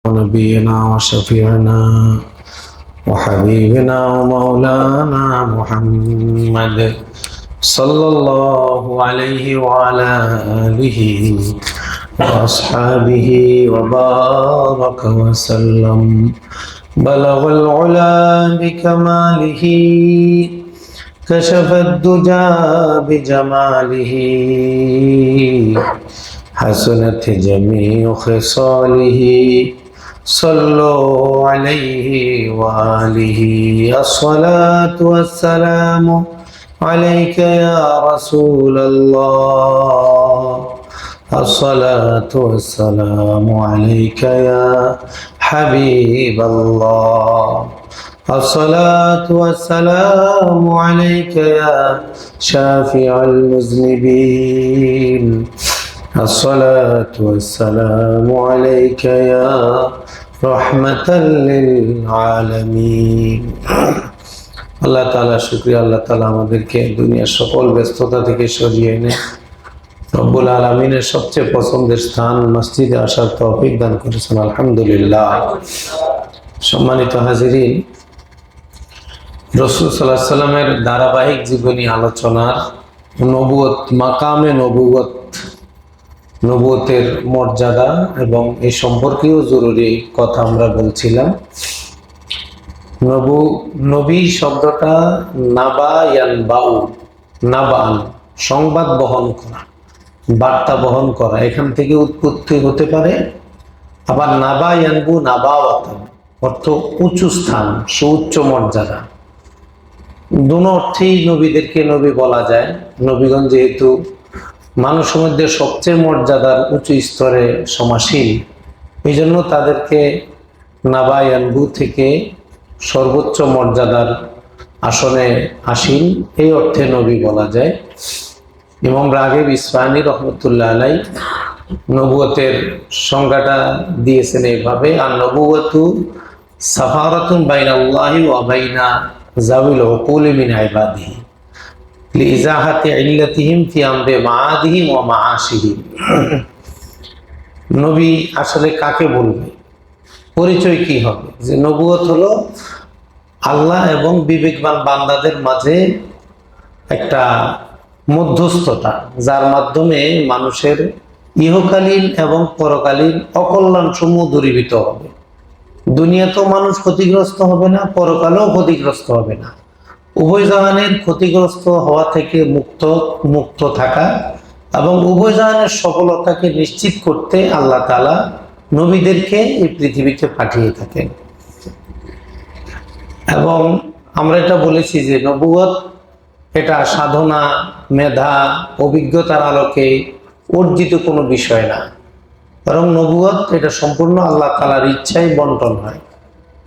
نبينا وشفيعنا وحبيبنا ومولانا محمد صلى الله عليه وعلى آله وأصحابه وبارك وسلم بلغ العلا بكماله كشف الدجى بجماله حسنت جميع خصاله صلوا عليه وآله الصلاة والسلام عليك يا رسول الله الصلاة والسلام عليك يا حبيب الله الصلاة والسلام عليك يا شافع المذنبين الصلاة والسلام عليك يا رحمة للعالمين আল্লাহ তাআলা শুকরিয়া আল্লাহ তাআলা আমাদেরকে দুনিয়ার সকল ব্যস্ততা থেকে সরিয়ে এনে রব্বুল আলামিনের সবচেয়ে পছন্দের স্থান মসজিদে আসার তৌফিক দান করেছেন আলহামদুলিল্লাহ। সম্মানিত হাজিরিন, রাসূল সাল্লাল্লাহু আলাইহি সাল্লামের ধারাবাহিক জীবনী আলোচনার নবুয়ত মাকামে নবুয়তের মর্যাদা এবং এই সম্পর্কেও জরুরি কথা আমরা বলছিলাম। নবী শব্দটা নাবান সংবাদ বহন করা, বার্তা বহন করা, এখান থেকে উৎপত্তি হতে পারে। আবার নাবায়ানবু নাবাওয়াতান অর্থ উঁচু স্থান, সুউচ্চ মর্যাদা। দুটো অর্থেই নবীদেরকে নবী বলা যায়। নবীগণ যেহেতু মানুষের মধ্যে সবচেয়ে মর্যাদার উঁচু স্তরে সমাসীন, এই জন্য তাদেরকে নাবায়ানবু থেকে সর্বোচ্চ মর্যাদার আসনে আসীন এই অর্থে নবী বলা যায়। ইমাম রাগিব ইসফাহানী রহমতুল্লাহ আলাই নবুয়তের সংজ্ঞাটা দিয়েছেন এইভাবে: আর নবুয়তু সাফারাতুন বাইনাল্লাহি ওয়া বাইনা যাবিল উকুলি মিন ইবাদিহি লিইজাহাতি ইল্লাতিহিম ফি আমরি মাআদিহিম ওয়া মাআশিহিম। নবী আসলে কাকে বলবে, পরিচয় কি হবে? যে নবুয়ত হলো আল্লাহ এবং বিবেকবান বান্দাদের মাঝে একটা মধ্যস্থতা, যার মাধ্যমে মানুষের ইহকালীন এবং পরকালীন অকল্যাণ সমূহ দূরীভূত হবে। দুনিয়াতেও মানুষ ক্ষতিগ্রস্ত হবে না, পরকালেও ক্ষতিগ্রস্ত হবে না। উভয় জাহানের ক্ষতিগ্রস্ত হওয়া থেকে মুক্ত থাকা এবং উভয় জাহানের সফলতাকে নিশ্চিত করতে আল্লাহ তাআলা নবীদেরকে এই পৃথিবীতে পাঠিয়ে থাকেন। এবং আমরা এটা বলেছি যে নবুয়ত এটা সাধনা, মেধা, অভিজ্ঞতার আলোকে অর্জিত কোনো বিষয় না, বরং নবুয়ত এটা সম্পূর্ণ আল্লাহ তাআলার ইচ্ছায় বন্টন হয়।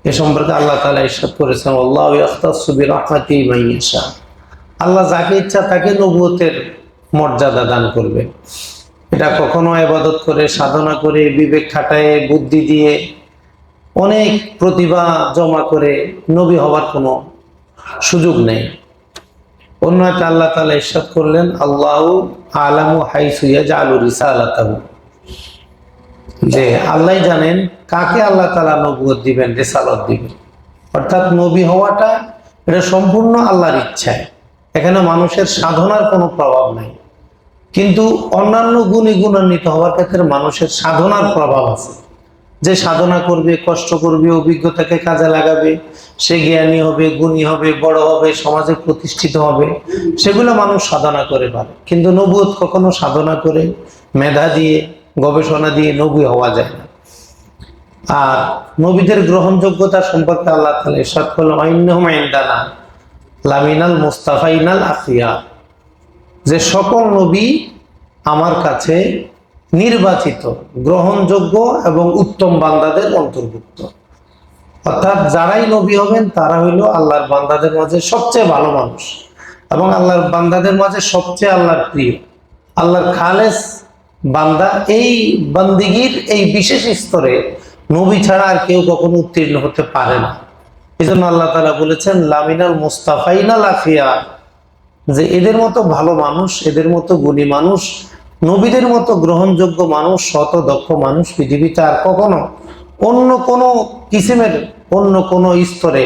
এ সম্পর্কে আল্লাহ তাআলা ইরশাদ করেছেন, আল্লাহু ইয়াখতাসু বিরাহমাতিহি মান ইয়াশা। আল্লাহ যাকে ইচ্ছা তাকে নবুয়তের মর্যাদা দান করবে। এটা কখনো ইবাদত করে, সাধনা করে, বিবেক খাটায়, বুদ্ধি দিয়ে, অনেক প্রতিভা জমা করে নবী হওয়ার কোনো সুযোগ নেই। অন্য একটা আল্লাহ তাআলা ইরশাদ করলেন, আল্লাহু আ'লামু হাইসু ইয়াজআলু রিসালাতাহু, যে আল্লাহ জানেন কাকে আল্লাহ তাআলা নবুয়ত দিবেন, রিসালাত দিবেন। অর্থাৎ নবী হওয়াটা এটা সম্পূর্ণ আল্লাহর ইচ্ছায়, এখানে মানুষের সাধনার কোনো প্রভাব নাই। কিন্তু অন্যান্য গুণান্বিত হওয়ার ক্ষেত্রে মানুষের সাধনার প্রভাব আছে। যে সাধনা করবে, কষ্ট করবে, অভিজ্ঞতাকে কাজে লাগাবে, সে জ্ঞানী হবে, গুণী হবে, বড় হবে, সমাজে প্রতিষ্ঠিত হবে, সেগুলো মানুষ সাধনা করে পারে। কিন্তু নবুয়ত কখনো সাধনা করে, মেধা দিয়ে, গবেষণা দিয়ে নবী হওয়া যায় না। আর নবীদের গ্রহণযোগ্যতা সম্পর্কে আল্লাহ তাআলা ইরশাদ করলেন, ইন্নাহুম ইনদানা লামিনাল মুস্তাফাইনাল আখিয়া, যে সকল নবী আমার কাছে নির্বাচিত, গ্রহণযোগ্য এবং উত্তম বান্দাদের অন্তর্ভুক্ত। অর্থাৎ যারাই নবী হবেন তারা হইল আল্লাহর বান্দাদের মাঝে সবচেয়ে ভালো মানুষ এবং আল্লাহর বান্দাদের মাঝে সবচেয়ে আল্লাহর প্রিয়, আল্লাহর খালেস বান্দা। এই বান্দিগির এই বিশেষ স্তরে নবী ছাড়া আর কেউ কখনো উত্তীর্ণ হতে পারে না। এই জন্য আল্লাহ তাআলা বলেছেন, লামিনাল মুস্তাফাইনাল আখিয়া, যে এদের মতো ভালো মানুষ, এদের মতো গুণী মানুষ, নবীদের মতো গ্রহণযোগ্য মানুষ, শত দক্ষ মানুষ পৃথিবীতে আর কখনো অন্য কোনো কিসিমের অন্য কোনো স্তরে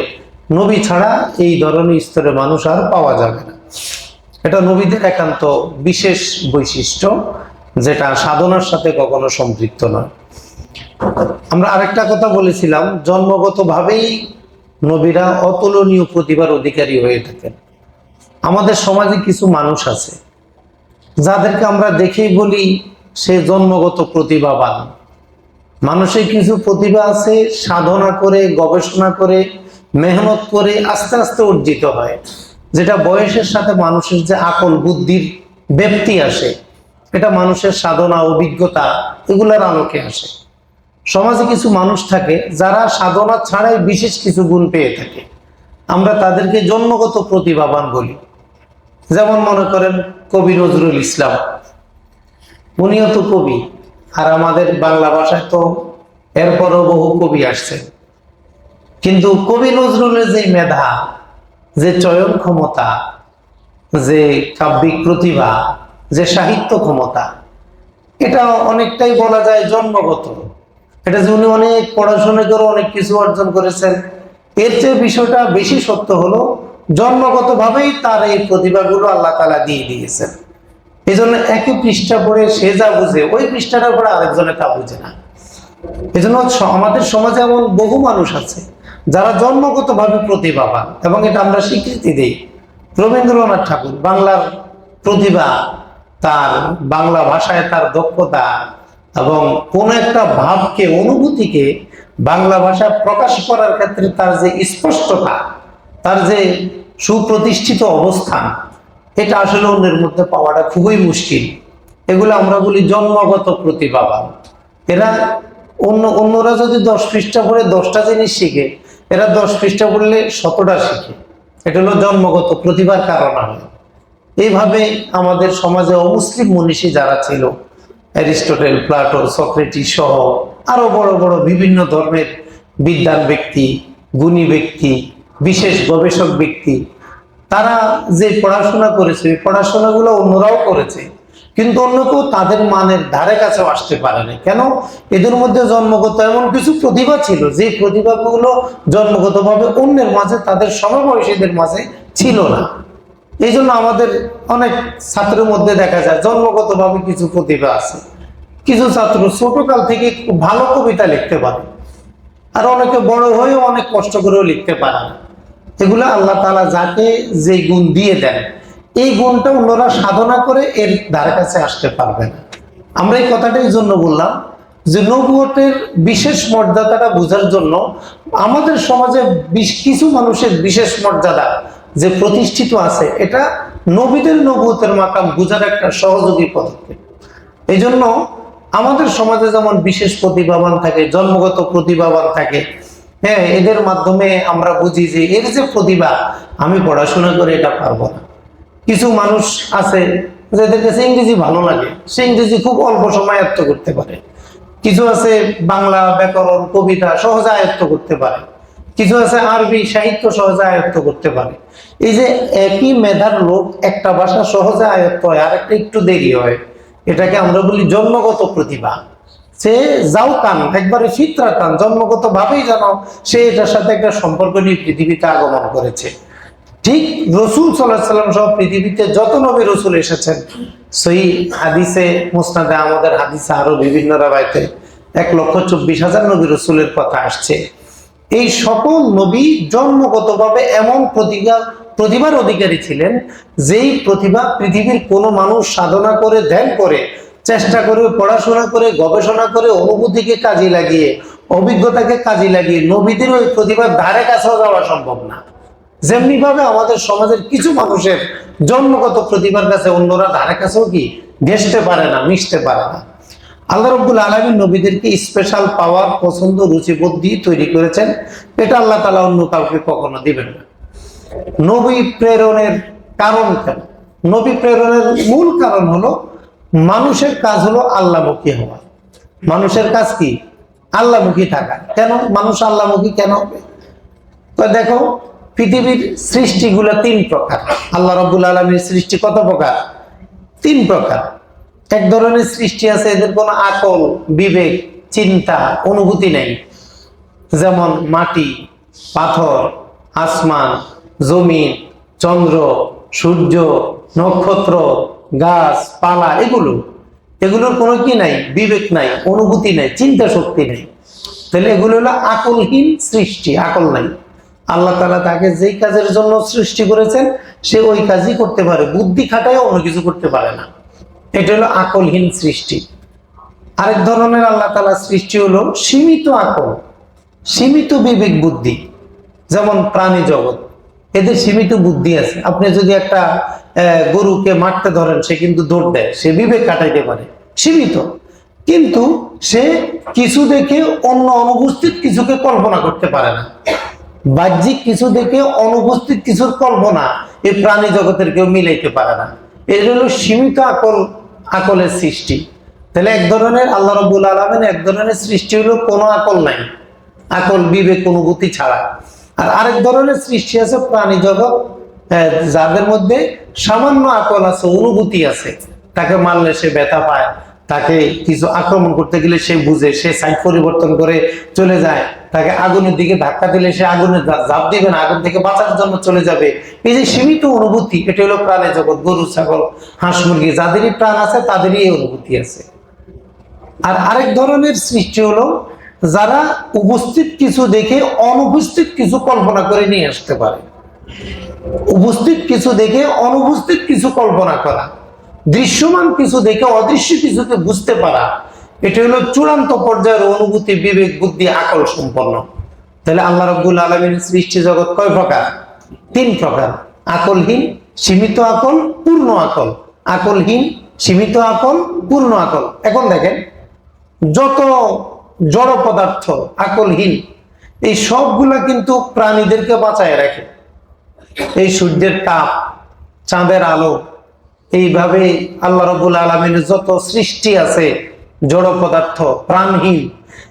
নবী ছাড়া এই ধরনের স্তরে মানুষ আর পাওয়া যাবে না। এটা নবীদের একান্ত বিশেষ বৈশিষ্ট্য, যেটা সাধনার সাথে কখনো সম্পৃক্ত নয়। আমরা আরেকটা কথা বলেছিলাম, জন্মগতভাবেই নবীরা অতুলনীয় প্রতিভার অধিকারী হয়ে থাকেন। আমাদের সমাজে কিছু মানুষ আছে যাদেরকে আমরা দেখেই বলি সে জন্মগত প্রতিভাবান। মানুষের কিছু প্রতিভা আছে, সাধনা করে, গবেষণা করে, মেহনত করে আস্তে আস্তে অর্জিত হয়, যেটা বয়সের সাথে মানুষের যে আকল বুদ্ধির ব্যাপ্তি আসে, এটা মানুষের সাধনা অভিজ্ঞতা এগুলোর আলোকে আসে। সমাজে কিছু মানুষ থাকে যারা সাধনা ছাড়াই বিশেষ কিছু গুণ পেয়ে থাকে, আমরা তাদেরকে জন্মগত প্রতিভাবান বলি। যেমন মনে করেন কবি নজরুল ইসলাম, উনিও তো কবি, আর আমাদের বাংলা ভাষায় তো এরপরও বহু কবি আসছে, কিন্তু কবি নজরুলের যে মেধা, যে চয়ন ক্ষমতা, যে কাব্যিক প্রতিভা, যে সাহিত্য ক্ষমতা, এটা অনেকটাই বলা যায় জন্মগত। এটা যে উনি অনেক পড়াশোনা করে অনেক কিছু অর্জন করেছেন, এর চেয়ে বিষয়টা বেশি সত্য হলো জন্মগত ভাবেই তার এই প্রতিভাগুলো আল্লাহ তাআলা দিয়ে দিয়েছেন। এই জন্য একই পৃষ্ঠা পড়ে সে যা বুঝে ওই পৃষ্ঠাটার পরে আরেকজনে তা বুঝে না। এই জন্য আমাদের সমাজে এমন বহু মানুষ আছে যারা জন্মগত ভাবে প্রতিভাবান, এবং এটা আমরা স্বীকৃতি দিই। রবীন্দ্রনাথ ঠাকুর বাংলার প্রতিভা, তার বাংলা ভাষায় তার দক্ষতা, এবং কোন একটা ভাবকে, অনুভূতিকে বাংলা ভাষায় প্রকাশ করার ক্ষেত্রে তার যে স্পষ্টতা, তার যে সুপ্রতিষ্ঠিত অবস্থান, এটা আসলে অন্যের মধ্যে পাওয়াটা খুবই মুশকিল। এগুলো আমরা বলি জন্মগত প্রতিভাবান। এরা অন্যরা যদি 10 পৃষ্ঠা পড়ে 10টা জিনিস শিখে, এরা 10 পৃষ্ঠা পড়লে 100টা শিখে। এটা হলো জন্মগত প্রতিভার কারণ। এইভাবে আমাদের সমাজে অমুসলিম মনীষী যারা ছিল, অ্যারিস্টটল, প্লাটো, সক্রেটিস সহ আরো বড় বড় বিভিন্ন ধর্মের বিদ্বান ব্যক্তি, গুণী ব্যক্তি, বিশেষ গবেষক ব্যক্তি, তারা যে পড়াশোনা করেছে, পড়াশোনাগুলো অন্যরাও করেছে, কিন্তু অন্য কেউ তাদের মানের ধারে কাছেও আসতে পারে না। কেন? এদের মধ্যে জন্মগত এমন কিছু প্রতিভা ছিল, যে প্রতিভাগুলো জন্মগতভাবে অন্যের মাঝে, তাদের সমবয়সীদের মাঝে ছিল না। এই জন্য আমাদের অনেক ছাত্রের মধ্যে দেখা যায় জন্মগতভাবে কিছু প্রতিভা আছে। কিছু ছাত্র ছোটকাল থেকে খুব ভালো কবিতা লিখতে পারে, আর অনেকে বড় হয়েও অনেক কষ্ট করেও লিখতে পারে না। এগুলো আল্লাহ তাআলা যাকে যে গুণ দিয়ে দেন, এই গুণটা অন্যরা সাধনা করে এর ধারে কাছে আসতে পারবে না। আমরা এই কথাটাই জন্য বললাম যে নবুয়তের বিশেষ মর্যাদাটা বোঝার জন্য আমাদের সমাজে কিছু মানুষের বিশেষ মর্যাদা যে প্রতিষ্ঠিত আছে, এটা নবীদের নবুয়তের মাকাম বোঝার একটা সহযোগী পদক্ষেপ। এই জন্য আমাদের সমাজে যেমন বিশেষ প্রতিভাবান থাকে, জন্মগত প্রতিভাবান থাকে, হ্যাঁ, এদের মাধ্যমে আমরা বুঝি যে এর যে প্রতিভা, আমি পড়াশোনা করে এটা পারবো না। কিছু মানুষ আছে যাদের কাছে ইংরেজি ভালো লাগে, সে ইংরেজি খুব অল্প সময় আয়ত্ত করতে পারে। কিছু আছে বাংলা ব্যাকরণ, কবিতা সহজে আয়ত্ত করতে পারে। কিছু আছে আরবি সাহিত্য সহজে আয়ত্ত করতে পারে। এই যে একই মেধার লোক একটা ভাষা সহজে আয়ত্ত হয়, আর একটা একটু দেরি হয়, এটাকে আমরা বলি জন্মগত প্রতিভা। সে যাও কান একবারে ফিতরা কান, জন্মগত ভাবেই জানো সে এটার সাথে একটা সম্পর্ক নিয়ে পৃথিবীতে আগমন করেছে। ঠিক রসুল সাল্লাল্লাহু আলাইহি ওয়াসাল্লাম সহ পৃথিবীতে যত নবী রসুল এসেছেন, সহিহ হাদিসে, মুসনাদে আহমদের হাদিসে, আরো বিভিন্ন রাওয়ায়াতে 1,24,000 নবী রসুলের কথা আসছে। এই সকল নবী জন্মগতভাবে এমন প্রতিভার অধিকারী ছিলেন, যেই প্রতিভা পৃথিবীর কোনো মানুষ সাধনা করে, ধ্যান করে, চেষ্টা করে, পড়াশোনা করে, গবেষণা করে, অনুভূতিকে কাজে লাগিয়ে, অভিজ্ঞতাকে কাজে লাগিয়ে নবীদের ওই প্রতিভার ধারে কাছেও যাওয়া সম্ভব না। যেমনি ভাবে আমাদের সমাজের কিছু মানুষের জন্মগত প্রতিভার কাছে অন্যরা ধারে কাছেও কি ঘেঁষতে পারে না, মিশতে পারে না। আল্লাহ রাব্বুল আলামিন নবীদেরকে স্পেশাল পাওয়ার, পছন্দ, রুচিবোধ দিয়ে তৈরি করেছেন। এটা আল্লাহ তাআলা অন্য কাউকে কখনো দিবেন না। নবী প্রেরণের কারণ কেন? নবী প্রেরণের মূল কারণ হলো মানুষের কাজ হলো আল্লাহমুখী হওয়া। মানুষের কাজ কি? আল্লাহমুখী থাকা। কেন মানুষ আল্লাহমুখী কেন হবে? তো দেখো, পৃথিবীর সৃষ্টিগুলো 3 প্রকার। আল্লাহ রাব্বুল আলামিনের সৃষ্টি কত প্রকার? 3 প্রকার। এক ধরনের সৃষ্টি আছে, এদের কোনো আকল, বিবেক, চিন্তা, অনুভূতি নেই। যেমন মাটি, পাথর, আসমান, জমিন, চন্দ্র, সূর্য, নক্ষত্র, গাছ পালা, এগুলোর কোনো কি নাই? বিবেক নাই, অনুভূতি নাই, চিন্তা শক্তি নেই। তাহলে এগুলো হলো আকলহীন সৃষ্টি, আকল নাই। আল্লাহ তাআলা তাকে যেই কাজের জন্য সৃষ্টি করেছেন সে ওই কাজই করতে পারে, বুদ্ধি খাটায় অন্য কিছু করতে পারে না। এটা হলো আকলহীন সৃষ্টি। আরেক ধরনের আল্লাহ তাআলা সৃষ্টি হলো সীমিত আকল, সীমিত বিবেক বুদ্ধি। যেমন প্রাণী জগৎ, এদের সীমিত বুদ্ধি আছে। আপনি যদি একটা গরুকে মারতে ধরেন, সে কিন্তু দৌড় দেয়, সে বিবেক কাটাইতে পারে, সীমিত। কিন্তু সে কিছু দেখে অন্য অনুপস্থিত কিছুকে কল্পনা করতে পারে না। বাহ্যিক কিছু দেখে অনুপস্থিত কিছুর কল্পনা এই প্রাণী জগতের কেউ মিলাইতে পারে না। এর হলো সীমিত আকলের সৃষ্টি। তাহলে এক ধরনের আল্লাহ রাব্বুল আলামিন এক ধরনের সৃষ্টি হলো কোনো আকল নাই, আকল বিবেক অনুভূতি ছাড়া। আর আরেক ধরনের সৃষ্টি আছে প্রাণী জগৎ, যাদের মধ্যে সামান্য আকল আছে, অনুভূতি আছে। তাকে মারলে সে ব্যথা পায়, তাকে কিছু আক্রমণ করতে গেলে সে বুঝে, সে সাইড পরিবর্তন করে চলে যায়। তাকে আগুনের দিকে ধাক্কা দিলে সে আগুনে ঝাঁপ দিবে না, আগুন থেকে বাঁচার জন্য চলে যাবে। এই যে সীমিত অনুভূতি, এটা হলো প্রাণী জগৎ। গরু, ছাগল, হাঁস, মুরগি, যাদেরই প্রাণ আছে তাদেরই এই অনুভূতি আছে। আর আরেক ধরনের সৃষ্টি হলো যারা উপস্থিত কিছু দেখে অনুপস্থিত কিছু কল্পনা করে নিয়ে আসতে পারে। উপস্থিত কিছু দেখে অনুপস্থিত কিছু কল্পনা করা, দৃশ্যমান কিছু দেখে অদৃশ্য কিছুকে বুঝতে পারা, এটা হলো চূড়ান্ত পর্যায়ের অনুভূতি, বিবেক, বুদ্ধি, আকল সম্পন্ন। তাহলে আল্লাহ রাব্বুল আলামিনের সৃষ্টি জগৎ কয় প্রকার? 3 প্রকার। আকলহীন, সীমিত আকল, পূর্ণ আকল। আকলহীন, সীমিত আকল, পূর্ণ আকল। এখন দেখেন, যত জড় পদার্থ আকলহীন, এই সবগুলা কিন্তু প্রাণীদেরকে বাঁচায় রাখে। এই সূর্যের তাপ, চাঁদের আলো, এইভাবে আল্লাহ রাব্বুল আলামিনের যত সৃষ্টি আছে জড় পদার্থ প্রাণহীন,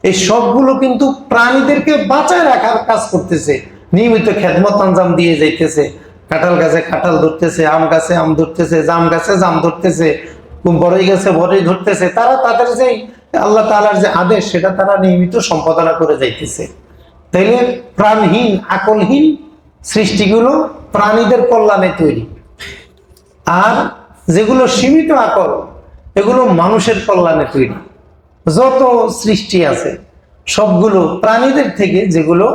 এই সবগুলো কিন্তু প্রাণীদেরকে বাঁচায় রাখার কাজ করতেছে, নিয়মিত খেদমত আঞ্জাম দিয়ে যাইতেছে। কাঁঠাল গাছে কাঁঠাল ধরতেছে, আম গাছে আম ধরতেছে, জাম গাছে জাম ধরতেছে, বড়ই গাছে বড়ই ধরতেছে। তারা তাদের যে আল্লাহ তাআলার যে আদেশ, সেটা তারা নিয়মিত সম্পাদনা করে যাইতেছে। তাইলে প্রাণহীন, আকলহীন সৃষ্টিগুলো প্রাণীদের কল্যাণে তৈরি। আর যেগুলো সীমিত আকল, এগুলো মানুষের কল্যাণে তৈরি। যত সৃষ্টি আছে সবগুলো প্রাণীদের থেকে, যেগুলো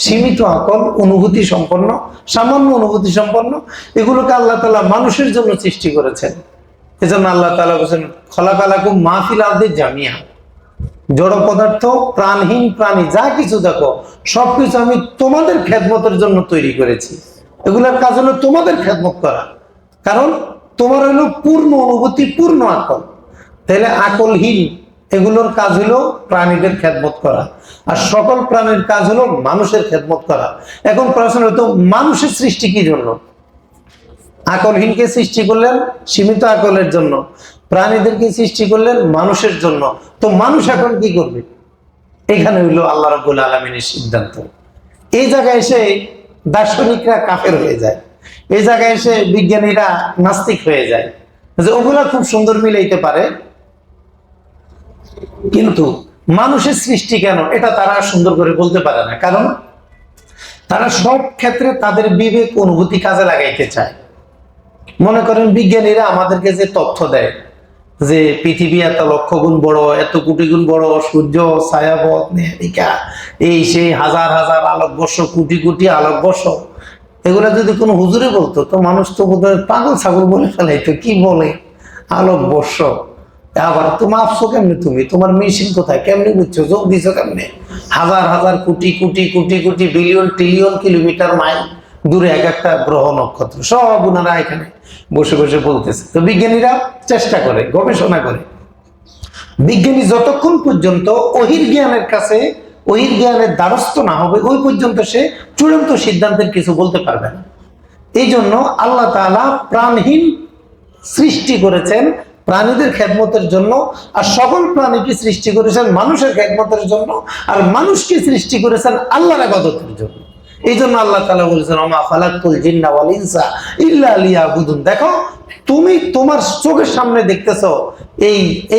সীমিত আকল, অনুভূতি সম্পন্ন, সামান্য অনুভূতি সম্পন্ন, এগুলোকে আল্লাহ তাআলা মানুষের জন্য সৃষ্টি করেছেন। এজন্য আল্লাহ তাআলা বলেছেন, খলাকালাকুম মা ফিল আরদি জামিয়া। জড় পদার্থ, প্রাণহীন প্রাণী, যা কিছু দেখো সবকিছু আমি তোমাদের খেদমতের জন্য তৈরি করেছি। এগুলোর কাজ হলো তোমাদের খেদমত করা, কারণ তোমার হলো পূর্ণ অনুভূতি, পূর্ণ আকল। তাহলে আকলহীন এগুলোর কাজ হলো প্রাণীদের খেদমত করা, আর সকল প্রাণীর কাজ হলো মানুষের খেদমত করা। এখন প্রশ্ন হতো, মানুষের সৃষ্টি কি জন্য? আকলহীনকে সৃষ্টি করলেন সীমিত আকলের জন্য, প্রাণীদেরকে সৃষ্টি করলেন মানুষের জন্য। তো মানুষ এখন কি করবে? এখানে হইলো আল্লাহ রাব্বুল আলামিনের সিদ্ধান্ত। এই জায়গায় এসে দার্শনিকরা কাফের হয়ে যায়, এই জায়গায় এসে বিজ্ঞানীরা নাস্তিক হয়ে যায়, যে ওগুলা খুব সুন্দর মিলাইতে পারে, কিন্তু মানুষের সৃষ্টি কেন এটা তারা সুন্দর করে বলতে পারে না। কারণ তারা সব ক্ষেত্রে তাদের বিবেক অনুভূতি কাজে লাগাইতে চায়। মনে করেন বিজ্ঞানীরা আমাদেরকে যে তথ্য দেয় যে পৃথিবী এত লক্ষ গুণ বড়, এত কোটি গুণ বড়, সূর্য, ছায়াপথ, নেহারিকা, এই সেই হাজার হাজার আলোকবর্ষ, কোটি কোটি আলোকবর্ষ, এগুলা যদি কোনো হুজুরে বলতো তো মানুষ তো বোধহয় পাগল ছাগল বলে ফেলাইতো। কি বলে আলোকবর্ষ? আবার তো মাপছো কেমনে? তুমি তোমার মেশিন কোথায়? কেমনে বুঝছো? যোগ দিছো কেমনে? হাজার হাজার crore crore crore crore billion trillion kilometre mile দূরে এক একটা গ্রহ নক্ষত্র, সব ওনারা এখানে বসে বসে বলতেছে। তো বিজ্ঞানীরা চেষ্টা করে, গবেষণা করে। বিজ্ঞানী যতক্ষণ পর্যন্ত ওহির জ্ঞানের কাছে, ওহির জ্ঞানের দ্বারস্থ না হবে, ওই পর্যন্ত সে চূড়ান্ত সিদ্ধান্তের কিছু বলতে পারবে না। এই জন্য আল্লাহ তাআলা প্রাণহীন সৃষ্টি করেছেন প্রাণীদের খেদমতের জন্য, আর সকল প্রাণীকে সৃষ্টি করেছেন মানুষের খেদমতের জন্য, আর মানুষকে সৃষ্টি করেছেন আল্লাহর ইবাদতের জন্য। এই জন্য আল্লাহ তাআলা বলেছেন, ওমা খালাকতুল জিন্না ওয়াল ইনসা ইল্লা লিয়াবুদুন। দেখো, তুমি তোমার চোখের সামনে দেখতেছো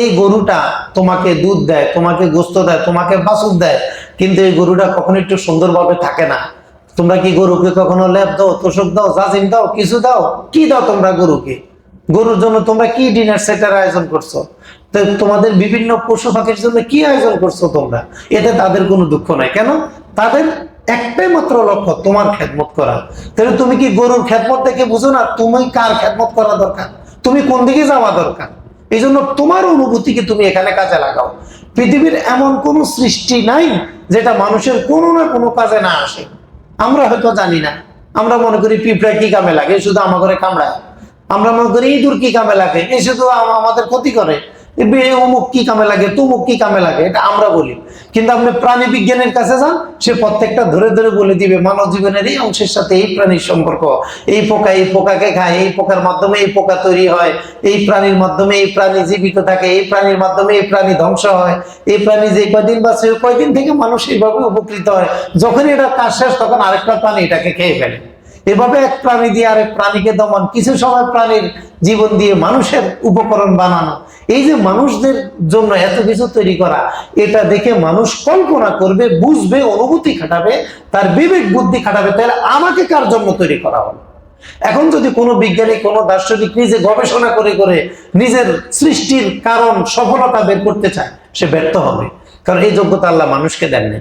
এই গরুটা তোমাকে দুধ দেয়, তোমাকে গোস্ত দেয়, তোমাকে বাছুর দেয়, কিন্তু এই গরুটা কখনো একটু সুন্দরভাবে থাকে না। তোমরা কি গরুকে কখনো লেপ দাও, তোষক দাও, জাজিম দাও, কিছু দাও? কি দাও তোমরা গরুকে? গরুর জন্য তোমরা কি ডিনার সেটের আয়োজন করছো? তো তোমাদের বিভিন্ন পশু পাখির জন্য কি আয়োজন করছো তোমরা? এতে তাদের কোনো দুঃখ নাই। কেন? তাদের একটাই মাত্র লক্ষ্য তোমার খেদমত করা। তাহলে তুমি কি গরুর খেদমত দেখে বুঝো না তুমি কার খেদমত করা দরকার, তুমি কোন দিকে যাওয়া দরকার? এই জন্য তোমার অনুভূতিকে তুমি এখানে কাজে লাগাও। পৃথিবীর এমন কোন সৃষ্টি নাই যেটা মানুষের কোনো না কোনো কাজে না আসে। আমরা হয়তো জানি না, আমরা মনে করি পিঁপড়া কি কামে লাগে, শুধু আমার ঘরে কামড়ায়। আমরা মনে করি ইঁদুর কি কামে লাগে, এ শুধু আমাদের ক্ষতি করে। অমুক কি কামে লাগে, তুমুক কি কামে লাগে, এটা আমরা বলি। কিন্তু আপনি প্রাণী বিজ্ঞানের কাছে যান, সে প্রত্যেকটা ধরে ধরে বলে দিবে মানব জীবনের এই অংশের সাথে এই প্রাণীর সম্পর্ক। এই পোকা এই পোকাকে খায়, এই পোকার মাধ্যমে এই পোকা তৈরি হয়, এই প্রাণীর মাধ্যমে এই প্রাণী জীবিত থাকে, এই প্রাণীর মাধ্যমে এই প্রাণী ধ্বংস হয়, এই প্রাণী যে কয়দিন বাঁচে কয়দিন থেকে মানুষ এইভাবে উপকৃত হয়। যখন এটা কাজ শেষ তখন আরেকটা প্রাণী এটাকে খেয়ে ফেলে। এভাবে এক প্রাণী দিয়ে আরেক প্রাণীকে দমন, কিছু সময় প্রাণীর জীবন দিয়ে মানুষের উপকরণ বানানো। এই যে মানুষদের জন্য এত কিছু তৈরি করা, এটা দেখে মানুষ কল্পনা করবে, বুঝবে, অনুভূতি খাটাবে, তার বিবেক বুদ্ধি খাটাবে, তাহলে আমাকে কার জন্য তৈরি করা হলো? এখন যদি কোনো বিজ্ঞানী, কোনো দার্শনিক নিজে গবেষণা করে করে নিজের সৃষ্টির কারণ, সফলতা বের করতে চায়, সে ব্যর্থ হবে। কারণ এই যোগ্যতা আল্লাহ মানুষকে দেননি,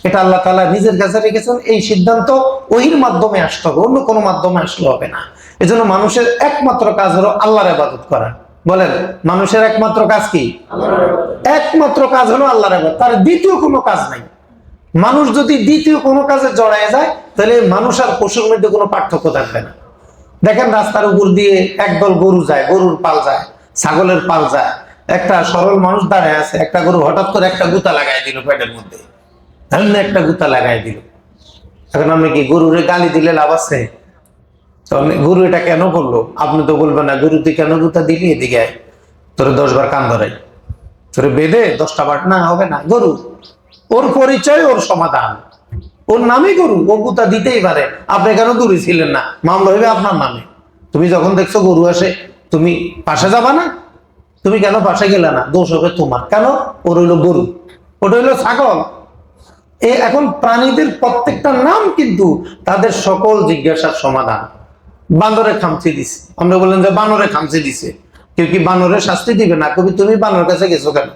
এটা আল্লাহ তাআলা নিজের কাছে রেখেছেন। এই সিদ্ধান্ত ওহির মাধ্যমে আসতে হবে, অন্য কোনো মাধ্যমে আসলে হবে না। এজন্য মানুষের একমাত্র কাজ হলো আল্লাহর ইবাদত করা। বলেন, মানুষের একমাত্র কাজ কি? একমাত্র কাজ হলো আল্লাহর ইবাদত, তার দ্বিতীয় কোনো কাজ নাই। মানুষ যদি দ্বিতীয় কোনো কাজে জড়ায় যায়, তাহলে মানুষ আর পশুর মধ্যে কোনো পার্থক্য থাকবে না। দেখেন, রাস্তার উপর দিয়ে একদল গরু যায়, গরুর পাল যায়, ছাগলের পাল যায়, একটা সরল মানুষ দাঁড়ায় আছে, একটা গরু হঠাৎ করে একটা গুতা লাগাই দিল পেটের মধ্যে, একটা গুতা লাগাই দিল। এখন আপনি কি গরুরে গালি দিলে লাভ আছে? গরু এটা কেন করলো? আপনি তো বলবেন না, গরু তুই কেন গুতা দিলি, এদিকে তোরে 10 বার কান ধরাই, তোরে বেঁধে 10টা বার, না হবে না। গরু, ওর পরিচয়, ওর সমাধান, ওর নামই গরু, ও গুতা দিতেই পারে। আপনি কেন দূরে ছিলেন না? মামলা হইবে আপনার নামে। তুমি যখন দেখছো গরু আসে, তুমি পাশে যাবা না? তুমি কেন পাশে গেলে না? দোষ হবে তোমার। কেন? ওর হইলো গরু, ওটা হইলো ছাগল। এখন প্রাণীদের প্রত্যেকটা নাম কিন্তু তাদের সকল জিজ্ঞাসার সমাধান। বানরে খামচি দিছে, আমরা বললেন যে বানরে খামচি দিছে, কেউ কি বানরে শাস্তি দিবে না? কবি তুমি বানর কাছে গেছো কেন?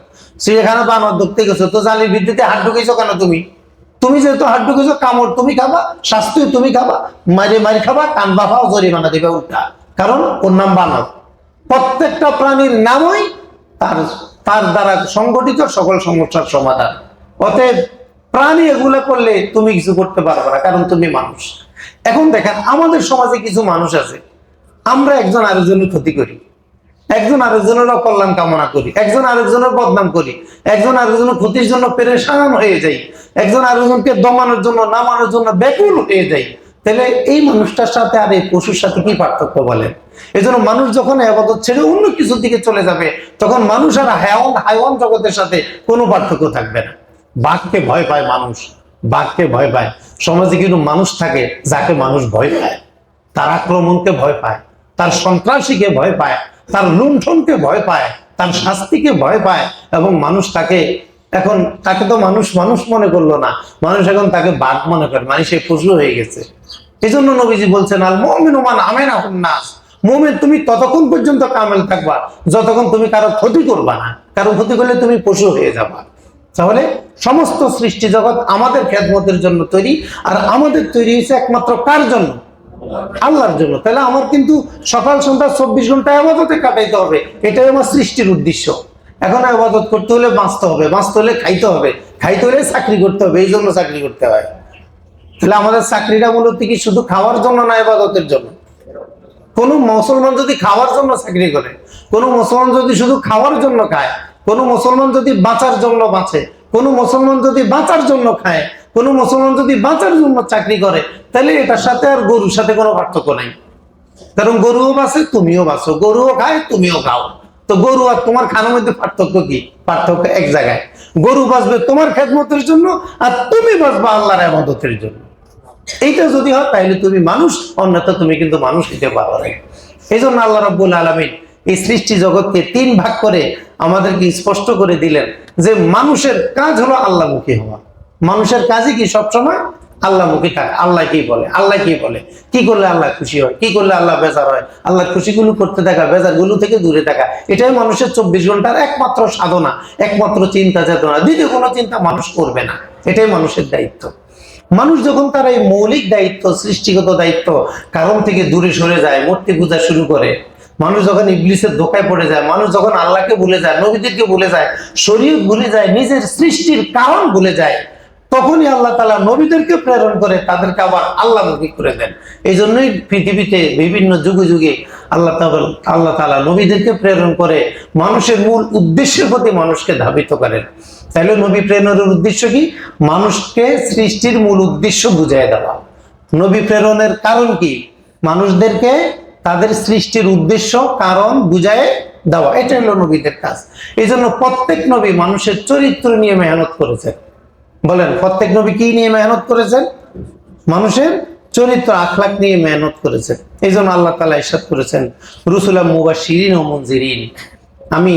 সে এখানে বানর ধরতে গেছো, তো জালির ভিত্তিতে হাত ঢুকেছো কেন? তুমি যেহেতু হাত ঢুকেছো, কামড় তুমি খাবা, শাস্তি তুমি খাবা, মারি খাবা, কান বাফাও, জরিমানা দিবে উল্টা। কারণ ওর নাম বানর। প্রত্যেকটা প্রাণীর নামই তার তার দ্বারা সংগঠিত সকল সমস্যার সমাধান। অতএব প্রাণী এগুলো করলে তুমি কিছু করতে পারবে না, কারণ তুমি মানুষ। এখন দেখেন, আমাদের সমাজে কিছু মানুষ আছে, আমরা একজন আরেকজনের ক্ষতি করি, একজন আরেকজনের কল্যাণ কামনা করি, একজন আরেকজনের বদনাম করি, একজন আরেকজনের ক্ষতির জন্য পেরেশান হয়ে যাই, একজন আরেকজনকে দমানোর জন্য, নামানোর জন্য ব্যাকুল হয়ে যাই। তাহলে এই মানুষটার সাথে আর এই পশুর সাথে কি পার্থক্য বলেন? এই জন্য মানুষ যখন ইবাদত ছেড়ে অন্য কিছুর দিকে চলে যাবে, তখন মানুষ আর হাইওয়ান জগতের সাথে কোনো পার্থক্য থাকবে না। বাঘকে ভয় পায় মানুষ, বাঘকে ভয় পায়। সমাজে কিন্তু মানুষ থাকে যাকে মানুষ ভয় পায়, তার আক্রমণকে ভয় পায়, তার সন্ত্রাসীকে ভয় পায়, তার লুণ্ঠনকে ভয় পায়, তার শাস্তিকে ভয় পায়। এবং মানুষ তাকে তো মানুষ মনে করলো না, মানুষ এখন তাকে বাঘ মনে করে, মানে সে পশু হয়ে গেছে। এই জন্য নবীজি বলছেন, আল মুমিনু মান আমিনা নাস, মুমিন তুমি ততক্ষণ পর্যন্ত কামেল থাকবা যতক্ষণ তুমি কারো ক্ষতি করবা না। কারো ক্ষতি করলে তুমি পশু হয়ে যাবা। তাহলে সমস্ত সৃষ্টি জগৎ আমাদের খেদমতের জন্য তৈরি, আর আমাদের তৈরি হয়েছে একমাত্র কার জন্য? আল্লাহর জন্য। তাহলে আমার কিন্তু সকাল সন্ধ্যা 24 ঘন্টা ইবাদতে কাটাইতে হবে, এটাই আমার সৃষ্টির উদ্দেশ্য। এখন ইবাদত করতে হলে বাঁচতে হবে, বাঁচতে হলে খাইতে হবে, খাইতে হলে চাকরি করতে হবে, এই জন্য চাকরি করতে হয়। তাহলে আমাদের চাকরিটা মূলত কি শুধু খাওয়ার জন্য না, ইবাদতের জন্য? কোন মুসলমান যদি খাওয়ার জন্য চাকরি করে, কোন মুসলমান যদি শুধু খাওয়ার জন্য খায়, কোন মুসলমান যদি বাঁচার জন্য বাঁচে, কোন মুসলমান যদি বাঁচার জন্য খায়, কোন মুসলমান যদি বাঁচার জন্য চাকরি করে, তাহলে এটার সাথে আর গরুর সাথে কোনো পার্থক্য নাই। কারণ গরুও বাঁচে, তুমিও বাঁচো, গরুও খায়, তুমিও খাও। তো গরু আর তোমার খানোর মধ্যে পার্থক্য কি? পার্থক্য এক জায়গায়, গরু বাঁচবে তোমার খেদমতের জন্য, আর তুমি বাঁচবা আল্লাহর ইবাদতের জন্য। এইটা যদি হয় তাহলে তুমি মানুষ, অন্যথা তুমি কিন্তু মানুষ হতে পারো না। এই জন্য আল্লাহ রাব্বুল আলামিন এই সৃষ্টি জগৎকে 3 ভাগ করে আমাদেরকে স্পষ্ট করে দিলেন যে মানুষের কাজ হলো আল্লাহমুখী হওয়া, মানুষের কাজই কি সবসময় আল্লাহমুখী থাকা। আল্লাহ কি বলে, আল্লাহ কি বলে, কি করলে আল্লাহ খুশি হয়, কি করলে আল্লাহ বেজার হয়, আল্লাহ খুশিগুলো করতে থাকা, বেজারগুলো থেকে দূরে থাকা। এটাই মানুষের 24 ঘন্টার একমাত্র সাধনা, একমাত্র চিন্তা চেতনা। দ্বিতীয় কোনো চিন্তা মানুষ করবে না, এটাই মানুষের দায়িত্ব। মানুষ যখন তার এই মৌলিক দায়িত্ব, সৃষ্টিগত দায়িত্ব কারণ থেকে দূরে সরে যায়, মূর্তি পূজা শুরু করে, মানুষ যখন ইবলিসের ধোকায় পড়ে যায়, মানুষ যখন আল্লাহকে ভুলে যায়, নবীদেরকে ভুলে যায়, শরীয়ত ভুলে যায়, নিজের সৃষ্টির কারণ ভুলে যায়, তখনই আল্লাহ তাআলা নবীদেরকে প্রেরণ করে তাদেরকে আবার আল্লাহমুখী করে দেন। এই জন্যই পৃথিবীতে বিভিন্ন যুগে যুগে আল্লাহ তাআলা নবীদেরকে প্রেরণ করে মানুষের মূল উদ্দেশ্যের প্রতি মানুষকে ধাবিত করেন। তাহলে নবী প্রেরণের উদ্দেশ্য কি? মানুষকে সৃষ্টির মূল উদ্দেশ্য বুঝিয়ে দেওয়া। নবী প্রেরণের কারণ কি? মানুষদেরকে তাদের সৃষ্টির উদ্দেশ্য কারণ বুঝায় দেওয়া, এটা হলো নবীদের কাজ। এই জন্য প্রত্যেক নবী মানুষের চরিত্র নিয়ে মেহনত করেছেন। বলেন, প্রত্যেক নবী কি নিয়ে মেহনত করেছেন? মানুষের চরিত্র আখলাক নিয়ে মেহনত করেছেন। এই জন্য আল্লাহ তাআলা ইরশাদ করেছেন, রুসুলাম মুবাশশিরিন ওয়া মুনজিরিন, আমি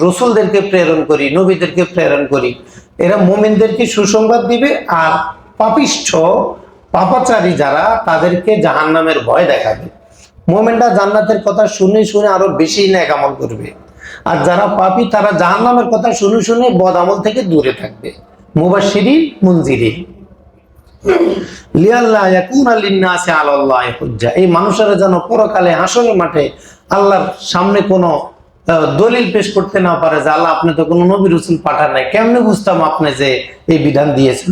রসুলদেরকে প্রেরণ করি, নবীদেরকে প্রেরণ করি, এরা মুমিনদেরকে সুসংবাদ দিবে, আর পাপিষ্ঠ পাপাচারী যারা তাদেরকে জাহান্নামের ভয় দেখাবে। মুমিনরা জান্নাতের কথা শুনে শুনে আরো বেশি নেক আমল করবে, আর যারা পাপী তারা জাহান্নামের কথা শুনে শুনে বদ আমল থেকে দূরে থাকবে। মুবাশশিরিন মুনজিরিন লিআল্লা ইয়াকুনা লিন-নাসি আলাল্লাহি হুজ্জা, এই মানুষেরা যেন পরকালে হাসরের মাঠে আল্লাহর সামনে কোনো দলিল পেশ করতে না পারে যে আল্লাহ আপনি তো কোনো নবী রাসূল পাঠান নাই, কেমনে বুঝতাম আপনি যে এই বিধান দিয়েছেন।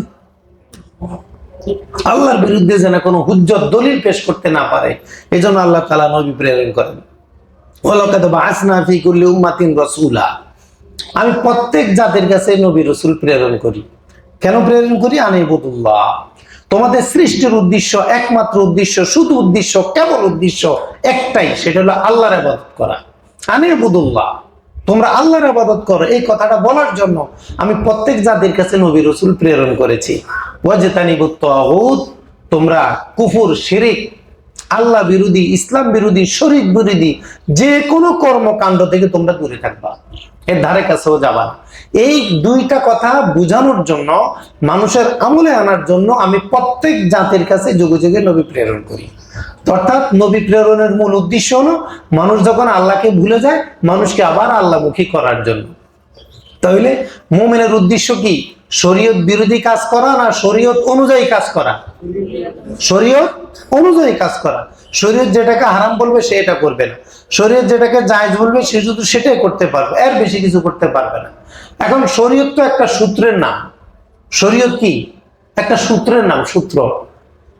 আল্লাহর বিরুদ্ধে যেন কোনো হুজ্জত দলিল পেশ করতে না পারে, এই জন্য আল্লাহ তাআলা নবী প্রেরণ করেন। ওয়ালাকাদ বাআসনা ফি কুল্লি উম্মাতিন রাসূলা, আমি প্রত্যেক জাতির কাছে নবী রাসূল প্রেরণ করি। কেন প্রেরণ করি? আনিবুদুল্লাহ, তোমাদের সৃষ্টির উদ্দেশ্য, একমাত্র উদ্দেশ্য, শুধু উদ্দেশ্য, কেবল উদ্দেশ্য একটাই, সেটা হলো আল্লাহর ইবাদত করা। আনিবুদুল্লাহ, তোমরা আল্লাহর ইবাদত করো, এই কথাটা বলার জন্য আমি প্রত্যেক জাতির কাছে নবী রাসূল প্রেরণ করেছি। ওয়াজতানিবুত তাগুত, তোমরা কুফর, শিরক, আল্লাহ বিরোধী, ইসলাম বিরোধী, শরীয়ত বিরোধী যে কোনো কর্মকাণ্ড থেকে তোমরা দূরে থাকবা, এর ধারে কাছেও যাবা না। এই দুইটা কথা বোঝানোর জন্য, মানুষের আমলে আনার জন্য আমি প্রত্যেক জাতির কাছে যুগে যুগে নবী প্রেরণ করি। অর্থাৎ নবী প্রেরণের মূল উদ্দেশ্য হলো মানুষ যখন আল্লাহকে ভুলে যায়, মানুষকে আবার আল্লাহমুখী করার জন্য। তাহলে মুমিনের উদ্দেশ্য কি? শরীয়ত বিরোধী কাজ করা না শরীয়ত অনুযায়ী কাজ করা? শরীয়ত অনুযায়ী কাজ করা। শরীয়ত যেটাকে হারাম বলবে সে এটা করবে না, শরীয়ত যেটাকে জায়েজ বলবে সে শুধু সেটাই করতে পারবে, এর বেশি কিছু করতে পারবে না। এখন শরীয়ত তো একটা সূত্রের নাম। শরীয়ত কি? একটা সূত্রের নাম, সূত্র।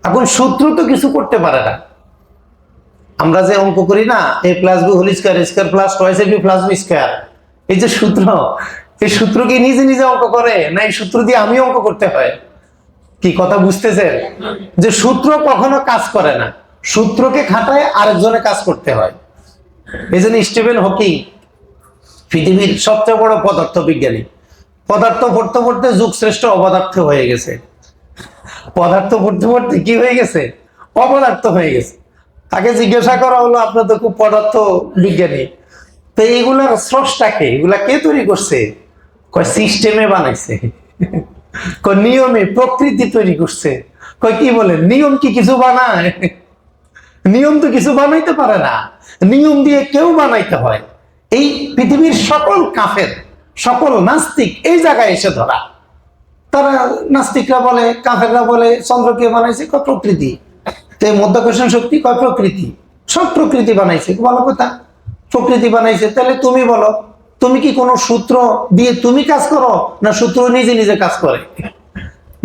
এখন সূত্র তো কিছু করতে পারে না। আমরা যে অঙ্ক করি না, a + b whole square, square plus twice ab plus b square, এই যে সূত্র, এই সূত্র কি নিজে নিজে অঙ্ক করে না এই সূত্র দিয়ে আমি অঙ্ক করতে হয়? কি কথা বুঝতেছেন? যে সূত্র কখনো কাজ করে না, সূত্রকে খাটায় আরেকজনে কাজ করতে হয়। এই জন্য স্টিফেন হকিং পৃথিবীর সবচেয়ে বড় পদার্থ বিজ্ঞানী, পদার্থ পড়তে পড়তে যুগ শ্রেষ্ঠ অপদার্থ হয়ে গেছে। পদার্থ পড়তে পড়তে কি হয়ে গেছে? অপদার্থ হয়ে গেছে। তাকে জিজ্ঞাসা করা হলো, আপনার তো খুব পদার্থ বিজ্ঞানী, তো এইগুলার স্রষ্টাকে, এগুলা কে তৈরি করছে? কয় সিস্টেমে বানাইছে, কয় নিয়মে, প্রকৃতি তৈরি করছে। কয় কি বলেন, নিয়ম কি কিছু বানায়? নিয়ম তো কিছু বানাইতে পারে না, নিয়ম দিয়ে কেউ বানাইতে হয়। এই পৃথিবীর সকল কাফের, সকল নাস্তিক এই জায়গায় এসে ধরা। তারা নাস্তিকরা বলে, কাফেররা বলে চন্দ্রকে বানাইছে, কয় প্রকৃতি। তো মধ্যাকর্ষণ শক্তি, কয় প্রকৃতি। সব প্রকৃতি বানাইছে, ভালো কথা, প্রকৃতি বানাইছে। তাহলে তুমি বলো, তুমি কি কোনো সূত্র দিয়ে তুমি কাজ করো না সূত্র নিজে নিজে কাজ করে?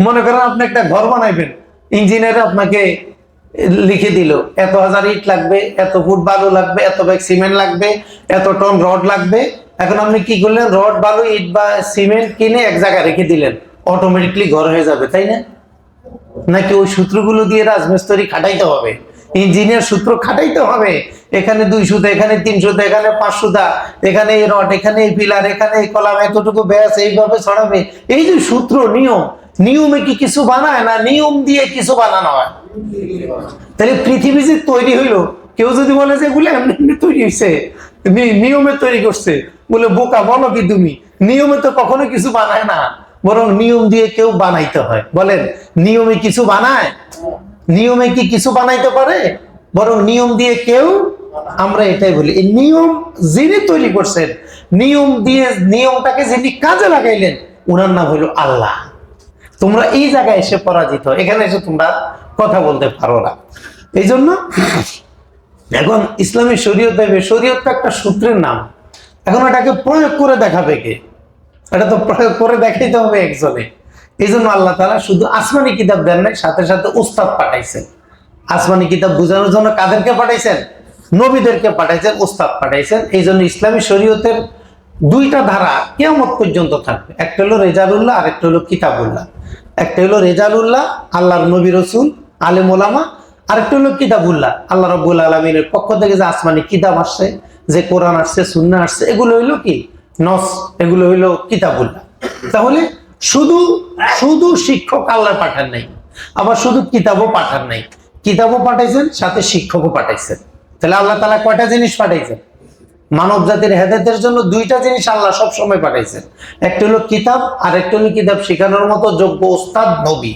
মনে করেন আপনি একটা ঘর বানাইবেন, ইঞ্জিনিয়ার আপনাকে লিখে দিল এত হাজার ইট লাগবে, এত ফুট বালু লাগবে, এত ব্যাগ সিমেন্ট লাগবে, এত টন রড লাগবে। এখন আপনি কি করলেন? রড, বালু, ইট বা সিমেন্ট কিনে এক জায়গায় রেখে দিলেন, অটোমেটিকলি ঘর হয়ে যাবে, তাই না? নাকি ওই সূত্রগুলো দিয়ে রাজমিস্ত্রি খাটাইতে হবে, ইঞ্জিনিয়ার সূত্র খাটাইতে হবে? এখানে 2 সুতা, এখানে 3 সুতা, এখানে 5 সুতা, এখানে এই রড, এখানে এই পিলার, এখানে এই কলাম, এতটুকু ব্যাস এইভাবে ছড়াবে। এই যে সূত্র, নিয়ম, নিয়মে কি কিছু বানায় না নিয়ম দিয়ে কিছু বানানো হয়? তাহলে পৃথিবী যে তৈরি হইলো, কেউ যদি বলে যে এগুলো এমনি এমনি তৈরি হয়েছে, নিয়মে তৈরি করছে, বলে বোকা, বলো কি তুমি? নিয়মে তো কখনো কিছু বানায় না, বরং নিয়ম দিয়ে কেউ বানাইতে হয়। বলেন, নিয়মে কিছু বানায়? নিয়মে কি কিছু বানাইতে পারে? বরং নিয়ম দিয়ে কেউ, আমরা এটাই বলি, এই নিয়ম যিনি তৈরি করছেন, নিয়ম দিয়ে নিয়মটাকে যিনি কাজে লাগাইলেন, ওনার নাম হলো আল্লাহ। তোমরা এই জায়গায় এসে পরাজিত, এখানে এসে তোমরা কথা বলতে পারো না। এই জন্য এখন ইসলামী শরীয়ত দেবে, শরীয়ত তো একটা সূত্রের নাম, এখন এটাকে প্রয়োগ করে দেখাবে কে? এটা তো প্রয়োগ করে দেখাইতে হবে একজনে। এই জন্য আল্লাহ তাআলা শুধু আসমানি কিতাব দেন নাই, সাথে সাথে উস্তাদ পাঠাইছেন। আসমানি কিতাব বোঝানোর জন্য কাদেরকে পাঠাইছেন? নবীদেরকে পাঠাইছেন, উস্তাদ পাঠাইছেন। এই জন্য ইসলামী শরীয়তের দুইটা ধারা কিয়ামত পর্যন্ত থাকবে, একটা হলো রেজালুল্লাহ আর একটা হলো কিতাবুল্লাহ। একটা হলো রেজালুল্লাহ, আল্লাহর নবী রাসূল আলেম ওলামা, আরেকটা হলো কিতাবুল্লাহ, আল্লাহ রাব্বুল আলামিনের পক্ষ থেকে যে আসমানি কিতাব আসছে, যে কোরআন আসছে, সুন্নাহ আসছে, এগুলো হইলো কি নস, এগুলো হইলো কিতাবুল্লাহ। তাহলে শুধু শুধু শিক্ষক আল্লাহ পাঠান নাই, আবার শুধু কিতাবও পাঠান নাই, কিতাবও পাঠাইছেন, সাথে শিক্ষকও পাঠাইছেন। তাহলে আল্লাহ তাআলা কয়টা জিনিস পাঠাইছেন? মানব জাতির হেদায়েতের জন্য দুইটা জিনিস আল্লাহ সব সময় পাঠাইছেন, একটা হলো কিতাব, আর একটা হলো কিতাব শেখানোর মতো যোগ্য ওস্তাদ নবী।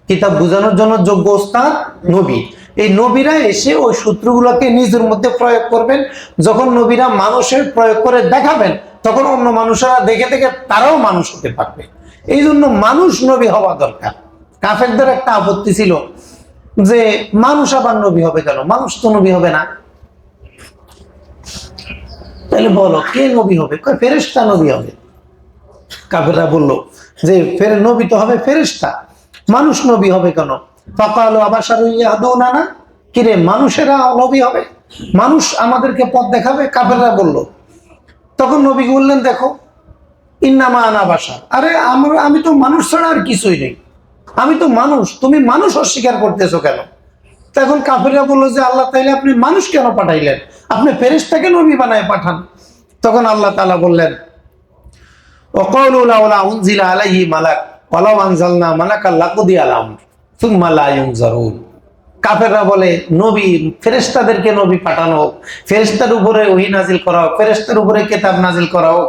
কিতাব বোঝানোর জন্য যোগ্য ওস্তাদ নবী। এই নবীরা এসে ওই সূত্রগুলোকে নিজের মধ্যে প্রয়োগ করবেন। যখন নবীরা মানুষের প্রয়োগ করে দেখাবেন, তখন অন্য মানুষেরা দেখে দেখে তারাও মানুষ হতে পারবে। এই জন্য মানুষ নবী হওয়া দরকার। কাফেরদের একটা আপত্তি ছিল যে মানুষ আবার নবী হবে কেন? মানুষ তো নবী হবে না। তাহলে বলো কে নবী হবে? ফেরেশতা নবী হবে। কাফেররা বললো যে নবী তো হবে ফেরেশতা, মানুষ নবী হবে কেন? ফাকালু আবাশারু ইয়াহদুনানা, কিরে মানুষেরা নবী হবে? মানুষ আমাদেরকে পথ দেখাবে? কাফেররা বলল। তখন নবী বললেন, দেখো ইন্নামা আনা বাশার, আরে আমি তো মানুষ ছাড়া আর কিছুই নেই, আমি তো মানুষ, তুমি মানুষ অস্বীকার করতেছো কেন? তখন কাফেররা বললো যে আল্লাহ তাইলে আপনি মানুষ কেন পাঠাইলেন? আপনি ফেরেশতাকে নবী বানায় পাঠান। তখন আল্লাহ তাআলা বললেন, ওয়াকালু লাউলা উনজিলা আলাইহি মালাক ওয়ালাউ আনজালনা মালাকাল লাকুদিয়াল আমর সুম্মা লা ইউনজারুন। কাফেররা বলে নবী, ফেরেশতাদেরকে নবী পাঠানো হোক, ফেরেশতার উপরে ওহী নাজিল করা হোক, ফেরেশতার উপরে কিতাব নাজিল করা হোক।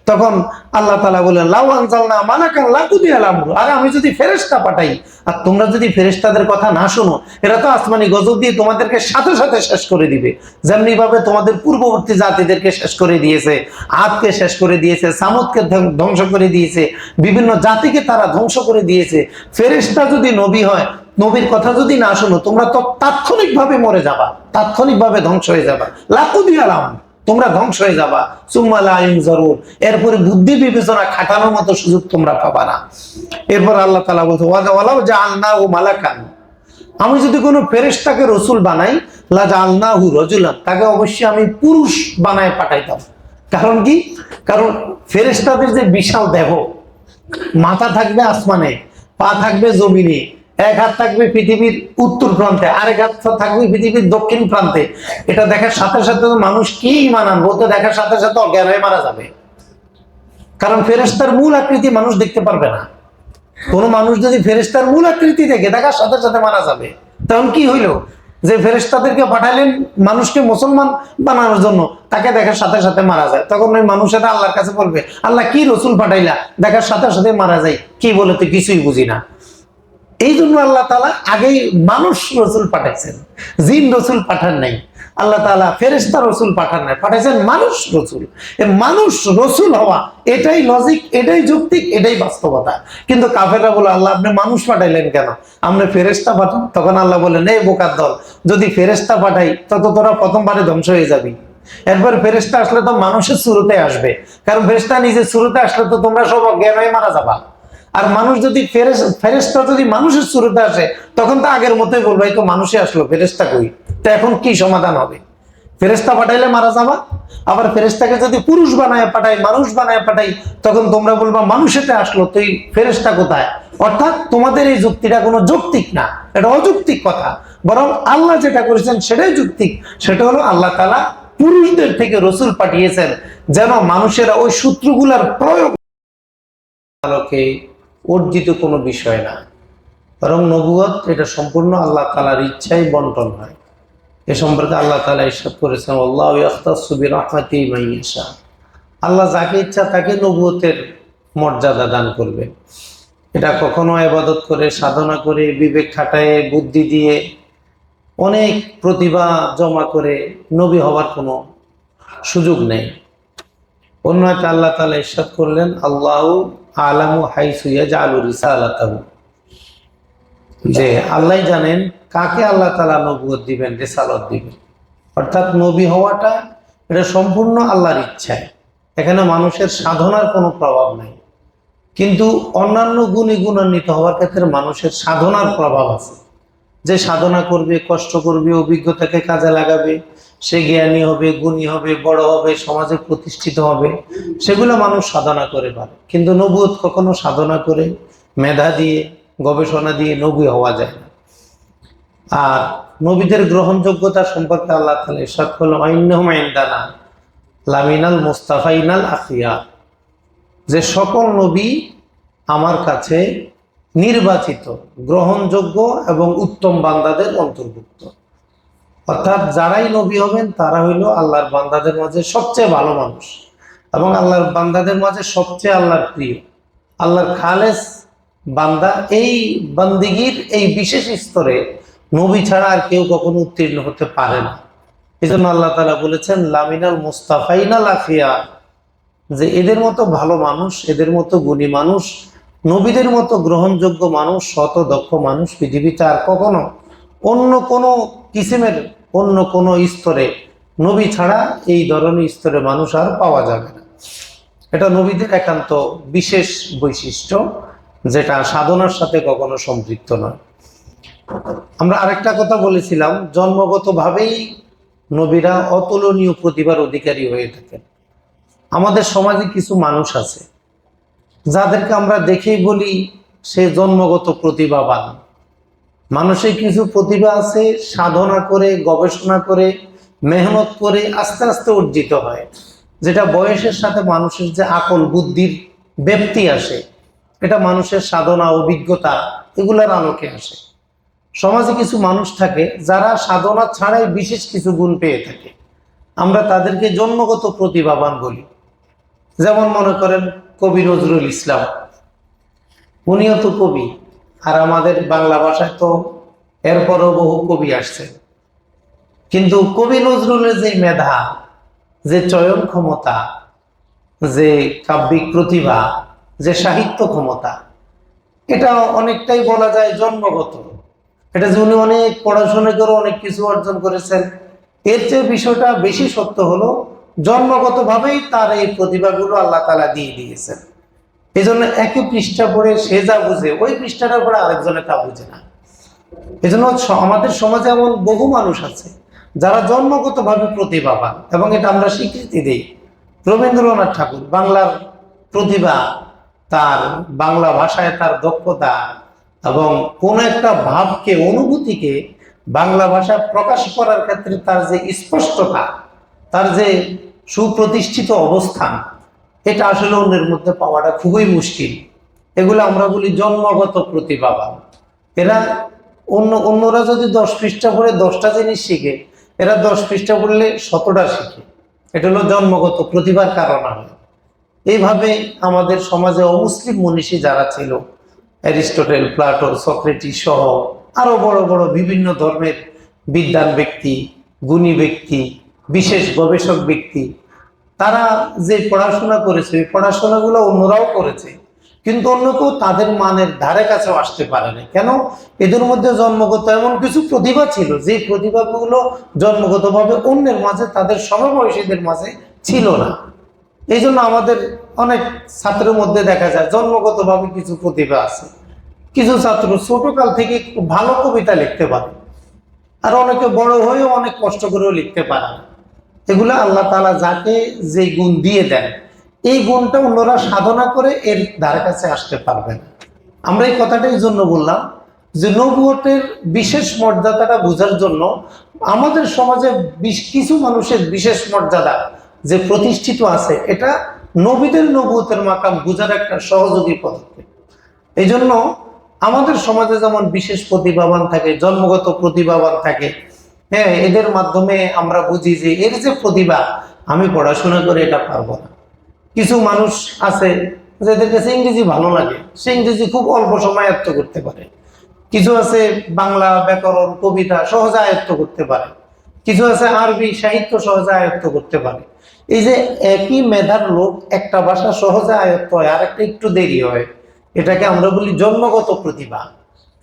তখন আল্লাহ তাআলা বলেন, লাউ আনজালনা মালাকাল লাকুদিয়াল আমর, আর আমি যদি ফেরেশতা পাঠাই আর তোমরা যদি ফেরেশতাদের কথা না শোনো, এরা তো আসমানি গজব দিয়ে তোমাদেরকে সাথে সাথে শেষ করে দিবে। যেমনি ভাবে তোমাদের পূর্ববর্তী জাতিদেরকে শেষ করে দিয়েছে, আদকে শেষ করে দিয়েছে, সামুদকে ধ্বংস করে দিয়েছে, বিভিন্ন জাতিকে তারা ধ্বংস করে দিয়েছে। ফেরেশতা যদি নবী হয়, নবীর কথা যদি না শোনো, তোমরা তো তাৎক্ষণিকভাবে মরে যাবা, তাৎক্ষণিকভাবে ধ্বংস হয়ে যাবা। লাকুদিয়াল আমর, তোমরা ধ্বংস হয়ে যাবা। সুম্মা লা ইউনজারুন, এরপরে বুদ্ধি বিবেচনা খাটানোর মতো সুযোগ তোমরা পাবা না। এরপর আল্লাহ তাআলা বলছে, ওয়ালাউ জাআলনাহু মালাকান, আমি যদি কোনো ফেরেশতাকে রাসূল বানাই, লা জাআলনাহু রাজুলান, তাকে অবশ্যই আমি পুরুষ বানায় পাঠাইতাম। কারণ কি? কারণ ফেরেশতাদের যে বিশাল দেহ, মাথা থাকবে আসমানে, পা থাকবে জমিনে, এক হাত থাকবে পৃথিবীর উত্তর প্রান্তে, আরেক হাত থাকবে পৃথিবীর দক্ষিণ প্রান্তে। এটা দেখার সাথে সাথে মানুষ কি ঈমান আনবে? ওটা দেখার সাথে সাথে অজ্ঞান হয়ে মারা যাবে। কারণ ফেরেশতার মূল আকৃতি মানুষ দেখতে পারবে না। কোন মানুষ যদি ফেরেশতার মূল আকৃতি দেখে, দেখার সাথে সাথে মারা যাবে। তখন কি হইলো? যে ফেরেশতাদেরকে পাঠালেন মানুষকে মুসলমান বানানোর জন্য, তাকে দেখার সাথে সাথে মারা যায়। তখন ওই মানুষেরা আল্লাহর কাছে বলবে, আল্লাহ কি রসুল পাঠাইলা, দেখার সাথে সাথে মারা যায়, কি বলে তো কিছুই বুঝি না। এই জন্য আল্লাহ তাআলা আগেই মানুষ রসুল পাঠাইছেন, জিন রসুল পাঠান নাই। আল্লাহ তাআলা ফেরেশতা রসুল পাঠান নাই, পাঠাইছেন মানুষ রসুল। মানুষ রসুল হওয়া এটাই লজিক, এটাই যৌক্তিক, এটাই বাস্তবতা। কিন্তু কাফেররা বলে, আল্লাহ আপনি মানুষ পাঠাইলেন কেন? আপনি ফেরেশতা পাঠান। তখন আল্লাহ বলেন, এই বোকার দল, যদি ফেরেশতা পাঠাই তত তোরা প্রথমবারে ধ্বংস হয়ে যাবি। এরপর ফেরেশতা আসলে তো মানুষের শুরুতে আসবে, কারণ ফেরেশতা নিজের শুরুতে আসলে তো তোমরা সব অজ্ঞান হয়ে মারা যাবা। আর মানুষ যদি ফেরেশতা যদি মানুষের শুরুতে আসে, তখন তো আগের মতোই বলবো, এই তো মানুষে আসলো, ফেরেশতা কই? তো এখন কি সমাধান হবে? ফেরেশতা পাঠাইলে মারা যাবা, আবার ফেরেশতাকে যদি পুরুষ বানায় পাঠাই, মানুষ বানায় পাঠাই, তখন তোমরা বলবা মানুষেতে আসলো, তুই ফেরেশতা কোথায়? অর্থাৎ তোমাদের এই যুক্তিটা কোনো যৌক্তিক না, এটা অযৌক্তিক কথা। বরং আল্লাহ যেটা করেছেন সেটাই যৌক্তিক। সেটা হলো আল্লাহ তাআলা পুরুষদের থেকে রসুল পাঠিয়েছেন, যেন মানুষেরা ওই সূত্রগুলার প্রয়োগ আলোকে অর্জিত কোনো বিষয় না, বরং নবুয়ত এটা সম্পূর্ণ আল্লাহ তাআলার ইচ্ছায় বন্টন হয়। এ সম্পর্কে আল্লাহ তাআলা ইরশাদ করেছেন, আল্লাহু ইয়াখতাসু বিরাহমাতিহি মান ইয়াশা, আল্লাহ যাকে ইচ্ছা তাকে নবুয়তের মর্যাদা দান করবে। এটা কখনো ইবাদত করে, সাধনা করে, বিবেক খাটায়, বুদ্ধি দিয়ে, অনেক প্রতিভা জমা করে নবী হওয়ার কোনো সুযোগ নেই। অন্য একটা আল্লাহ তাআলা ইরশাদ করলেন, আল্লাহু আলামু হাইসু ইয়াজআলু রিসালাতাহু, যে আল্লাহ জানেন কাকে আল্লাহ তাআলা নবুয়ত দিবেন, রিসালত দিবেন। অর্থাৎ নবী হওয়াটা এটা সম্পূর্ণ আল্লাহর ইচ্ছায়, এখানে মানুষের সাধনার কোনো প্রভাব নাই। কিন্তু অন্যান্য গুণী গুণান্বিত হওয়ার ক্ষেত্রে মানুষের সাধনার প্রভাব আছে। যে সাধনা করবে, কষ্ট করবে, অভিজ্ঞতাকে কাজে লাগাবে, সে জ্ঞানী হবে, গুণী হবে, বড় হবে, সমাজে প্রতিষ্ঠিত হবে, সেগুলো মানুষ সাধনা করে পারে। কিন্তু নবুয়ত কখনো সাধনা করে, মেধা দিয়ে, গবেষণা দিয়ে নবী হওয়া যায় না। আর নবীদের গ্রহণযোগ্যতা সম্পর্কে আল্লাহ তাআলা ইরশাদ করলেন, ওয়াইন্নাহুম ইনদানা লামিনাল মুস্তাফাইনাল আখিয়া, যে সকল নবী আমার কাছে নির্বাচিত, গ্রহণযোগ্য এবং উত্তম বান্দাদের অন্তর্ভুক্ত। অর্থাৎ যারাই নবী হবেন তারা হইল আল্লাহর বান্দাদের মাঝে সবচেয়ে ভালো মানুষ এবং আল্লাহর বান্দাদের মাঝে সবচেয়ে আল্লাহর প্রিয়, আল্লাহর খালেস বান্দা। এই বান্দিগির এই বিশেষ স্তরে নবী ছাড়া আর কেউ কখনো উত্তীর্ণ হতে পারে না। এই জন্য আল্লাহ তাআলা বলেছেন, লামিনাল মুস্তাফাইনাল আখিয়া, যে এদের মতো ভালো মানুষ, এদের মতো গুণী মানুষ, নবীদের মতো গ্রহণযোগ্য মানুষ, শত দক্ষ মানুষ পৃথিবীতে আর কখনো অন্য কোনো কিসিমের, অন্য কোনো স্তরে, নবী ছাড়া এই ধরনের স্তরে মানুষ আর পাওয়া যাবে না। এটা নবীদের একান্ত বিশেষ বৈশিষ্ট্য, যেটা সাধনার সাথে কখনো সম্পৃক্ত নয়। আমরা আরেকটা কথা বলেছিলাম, জন্মগতভাবেই নবীরা অতুলনীয় প্রতিভার অধিকারী হয়ে থাকেন। আমাদের সমাজে কিছু মানুষ আছে যাদেরকে আমরা দেখেই বলি সে জন্মগত প্রতিভাবান। মানুষের কিছু প্রতিভা আছে, সাধনা করে, গবেষণা করে, মেহনত করে আস্তে আস্তে অর্জিত হয়, যেটা বয়সের সাথে মানুষের যে আকল বুদ্ধির ব্যাপ্তি আসে, এটা মানুষের সাধনা, অভিজ্ঞতা, এগুলোর আলোকে আসে। সমাজে কিছু মানুষ থাকে যারা সাধনা ছাড়াই বিশেষ কিছু গুণ পেয়ে থাকে, আমরা তাদেরকে জন্মগত প্রতিভাবান বলি। যেমন মনে করেন কবি নজরুল ইসলাম, উনিও তো কবি, আর আমাদের বাংলা ভাষায় তো এরপরও বহু কবি আসছে। কিন্তু কবি নজরুলের যে মেধা, যে চয়ন ক্ষমতা, যে কাব্যিক প্রতিভা, যে সাহিত্য ক্ষমতা, এটা অনেকটাই বলা যায় জন্মগত। এটা যে উনি অনেক পড়াশোনা করে অনেক কিছু অর্জন করেছেন, এর চেয়ে বিষয়টা বেশি সত্য হলো জন্মগতভাবেই তার এই প্রতিভাগুলো আল্লাহ তাআলা দিয়ে দিয়েছেন। এই জন্য একই পৃষ্ঠা পড়ে সে যা বুঝে, ওই পৃষ্ঠাটার পরে আরেকজনে তা বুঝে না। এই জন্য আমাদের সমাজে এমন বহু মানুষ আছে যারা জন্মগতভাবে প্রতিভাবান, এবং এটা আমরা স্বীকৃতি দিই। রবীন্দ্রনাথ ঠাকুর বাংলার প্রতিভা, তার বাংলা ভাষায় তার দক্ষতা, এবং কোন একটা ভাবকে, অনুভূতিকে বাংলা ভাষায় প্রকাশ করার ক্ষেত্রে তার যে স্পষ্টতা, তার যে সুপ্রতিষ্ঠিত অবস্থান, এটা আসলে অন্যের মধ্যে পাওয়াটা খুবই মুশকিল। এগুলো আমরা বলি জন্মগত প্রতিভাবান। এরা অন্যরা যদি 10 পৃষ্ঠা পড়ে 10টা জিনিস শিখে, এরা 10 পৃষ্ঠা পড়লে 100টা শিখে। এটা হলো জন্মগত প্রতিভার কারণ। এইভাবে আমাদের সমাজে অমুসলিম মনীষী যারা ছিল, অ্যারিস্টটল, প্লাটো, সক্রেটিস সহ আরো বড় বড় বিভিন্ন ধর্মের বিদ্বান ব্যক্তি, গুণী ব্যক্তি, বিশেষ গবেষক ব্যক্তি, তারা যে পড়াশোনা করেছে, এই পড়াশোনাগুলো অন্যরাও করেছে, কিন্তু অন্য কেউ তাদের মানের ধারে কাছেও আসতে পারে না। কেন? এদের মধ্যে জন্মগত এমন কিছু প্রতিভা ছিল, যে প্রতিভাগুলো জন্মগতভাবে অন্যের মাঝে, তাদের সমবয়সীদের মাঝে ছিল না। এই জন্য আমাদের অনেক ছাত্রের মধ্যে দেখা যায় জন্মগতভাবে কিছু প্রতিভা আছে। কিছু ছাত্র ছোটকাল থেকে খুব ভালো কবিতা লিখতে পারে, আর অনেকে বড় হয়েও অনেক কষ্ট করেও লিখতে পারে না। এগুলো আল্লাহ তাআলা যাকে যে গুণ দিয়ে দেন, এই গুণটা অন্যরা সাধনা করে এর ধারে কাছে আসতে পারবে না। আমরা এই কথাটাই জন্য বললাম যে নবুয়তের বিশেষ মর্যাদাটা বোঝার জন্য আমাদের সমাজে কিছু মানুষের বিশেষ মর্যাদা যে প্রতিষ্ঠিত আছে, এটা নবীদের নবুয়তের মাকাম বোঝার একটা সহযোগী পদক্ষেপ। এই জন্য আমাদের সমাজে যেমন বিশেষ প্রতিভাবান থাকে, জন্মগত প্রতিভাবান থাকে, হ্যাঁ, এদের মাধ্যমে আমরা বুঝি যে এর যে প্রতিভা, আমি পড়াশোনা করে এটা পারবো না। কিছু মানুষ আছে যাদের কাছে ইংরেজি ভালো লাগে, সে ইংরেজি খুব অল্প সময় আয়ত্ত করতে পারে। কিছু আছে বাংলা ব্যাকরণ কবিতা সহজে আয়ত্ত করতে পারে, কিছু আছে আরবি সাহিত্য সহজে আয়ত্ত করতে পারে। এই যে একই মেধার লোক একটা ভাষা সহজে আয়ত্ত হয় আর একটা একটু দেরি হয়, এটাকে আমরা বলি জন্মগত প্রতিভা।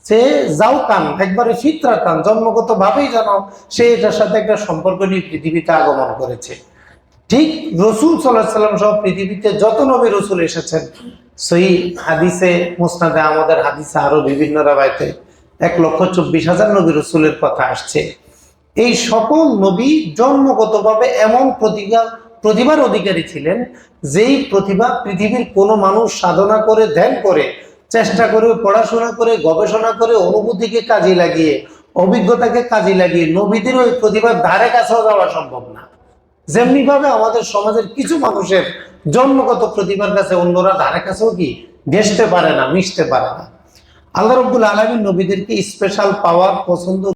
সে যাও কান একবারে ফিতরা কান, জন্মগত ভাবেই যেন সে এটার সাথে একটা সম্পর্ক নিয়ে পৃথিবীতে আগমন করেছে। ঠিক রসুল সাল্লাল্লাহু আলাইহি ওয়াসাল্লাম সহ পৃথিবীতে যত নবী রসুল এসেছেন, সহি হাদিসে মুসনাদে আমাদের হাদিসে আরো বিভিন্ন রাওয়ায়াতে 1,24,000 নবী রসুলের কথা আসছে। এই সকল নবী জন্মগতভাবে এমন প্রতিভার অধিকারী ছিলেন, যেই প্রতিভা পৃথিবীর কোনো মানুষ সাধনা করে ধ্যান করে চেষ্টা করে পড়াশোনা করে গবেষণা করে অনুভূতিকে কাজে লাগিয়ে অভিজ্ঞতাকে কাজে লাগিয়ে নবীদের ওই প্রতিভার ধারে কাছেও যাওয়া সম্ভব না। যেমনি ভাবে আমাদের সমাজের কিছু মানুষের জন্মগত প্রতিভার কাছে অন্যরা ধারে কাছেও কি ঘেঁষতে পারে না, মিশতে পারে না। আল্লাহ রাব্বুল আলামিন নবীদেরকে স্পেশাল পাওয়ার পছন্দ